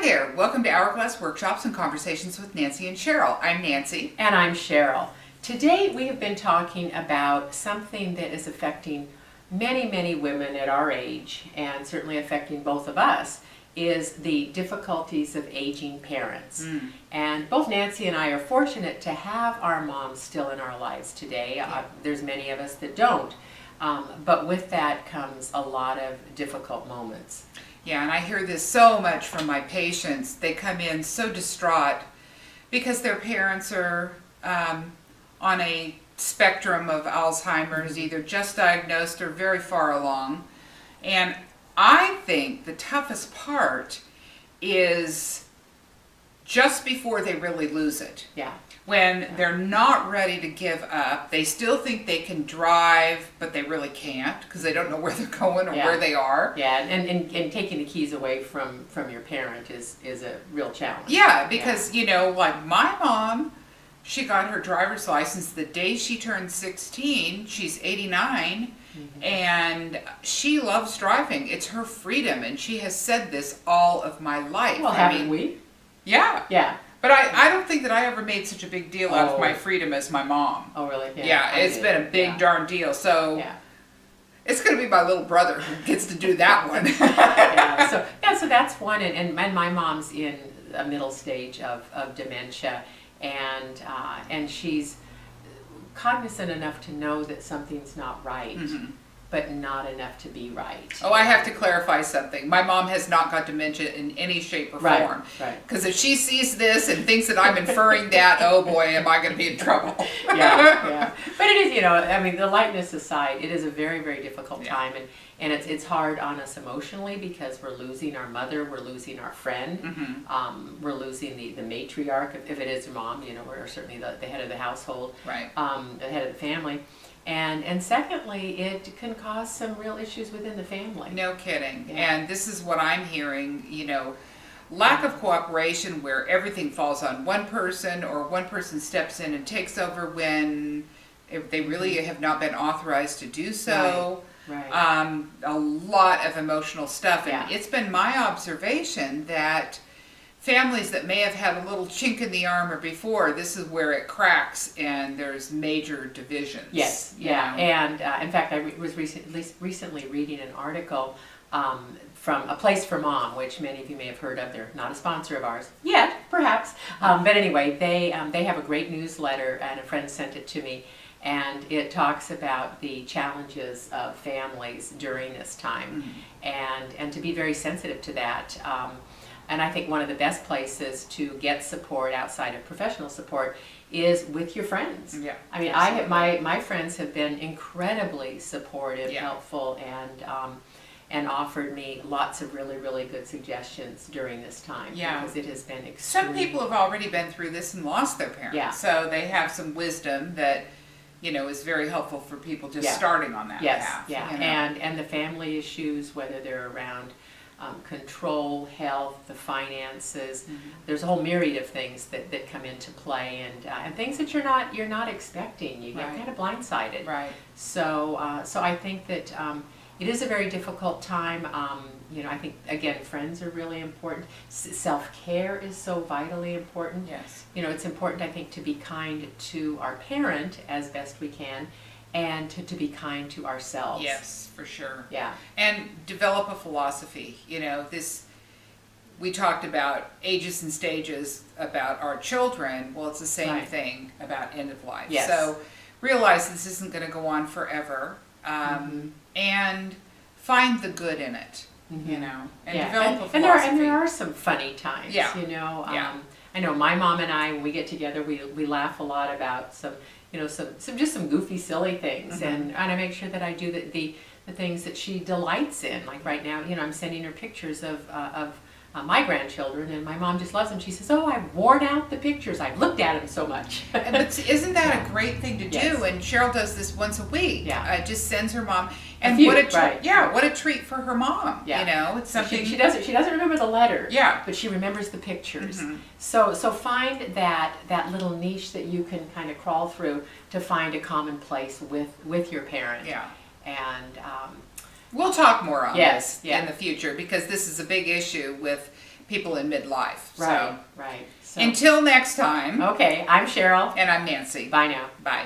there. Welcome to Hourglass Workshops and Conversations with Nancy and Cheryl. I'm Nancy. And I'm Cheryl. Today we have been talking about something that is affecting many women at our age, and certainly affecting both of us, is the difficulties of aging parents. And both Nancy and I are fortunate to have our moms still in our lives today. There's many of us that don't. But with that comes a lot of difficult moments. Yeah, and I hear this so much from my patients. They come in so distraught because their parents are on a spectrum of Alzheimer's, either just diagnosed or very far along. And I think the toughest part is just before they really lose it. Yeah. When they're not ready to give up, they still think they can drive, but they really can't because they don't know where they're going or where they are. Yeah, and taking the keys away from your parent is a real challenge. Yeah, because, you know, like my mom, she got her driver's license the day she turned 16. She's 89, and she loves driving. It's her freedom, and she has said this all of my life. Well, haven't we? Yeah. Yeah. But I don't think that I ever made such a big deal out of my freedom as my mom. Oh, really? Yeah, it's been a big darn deal. So it's going to be my little brother who gets to do that one. So that's one. And my mom's in a middle stage of dementia, and she's cognizant enough to know that something's not right. But not enough to be right. Oh, I have to clarify something. My mom has not got dementia in any shape or form. Right. Because if she sees this and thinks that I'm inferring that, oh boy, am I going to be in trouble. Yeah. But it is, I mean, the lightness aside, it is a very difficult time, and it's hard on us emotionally because we're losing our mother, we're losing our friend, we're losing the matriarch, if it is your mom, we're certainly the head of the household, the head of the family. And secondly, it can cause some real issues within the family. No kidding. Yeah. And this is what I'm hearing, lack of cooperation where everything falls on one person or one person steps in and takes over when if they really have not been authorized to do so. Right. A lot of emotional stuff. And it's been my observation that families that may have had a little chink in the armor before, this is where it cracks and there's major divisions. Yes, and in fact, I was recently reading an article from A Place for Mom, which many of you may have heard of. They're not a sponsor of ours yet, perhaps, but anyway, they have a great newsletter, and a friend sent it to me, and it talks about the challenges of families during this time, and to be very sensitive to that. And I think one of the best places to get support outside of professional support is with your friends. Yeah, I mean, my friends have been incredibly supportive, helpful, and offered me lots of really good suggestions during this time. Because it has been extremely... Some people have already been through this and lost their parents. So they have some wisdom that is very helpful for people just starting on that path. And the family issues, whether they're around control, health, the finances. There's a whole myriad of things that come into play, and things that you're not expecting. You get kind of blindsided. Right. So I think that it is a very difficult time. I think again, friends are really important. Self-care is so vitally important. Yes. It's important, I think, to be kind to our parent as best we can, and to be kind to ourselves. Yes, for sure. Yeah. And develop a philosophy. We talked about ages and stages about our children. Well, it's the same thing about end of life. Yes. So realize this isn't going to go on forever, and find the good in it, and develop a philosophy. And there are some funny times, I know my mom and I, when we get together, we laugh a lot about some goofy, silly things, and I make sure that I do the things that she delights in. Like right now, I'm sending her pictures of my grandchildren, and my mom just loves them. She says, "Oh, I've worn out the pictures. I've looked at them so much." But isn't that a great thing to do? And Cheryl does this once a week. Just sends her mom. And what a treat for her mom. It's something she doesn't remember the letters. Yeah. But she remembers the pictures. So find that little niche that you can kind of crawl through to find a common place with your parent. Yeah. And we'll talk more on this in the future, because this is a big issue with people in midlife. Right, right. So, Until next time, okay, I'm Cheryl. and I'm Nancy. Bye now. Bye.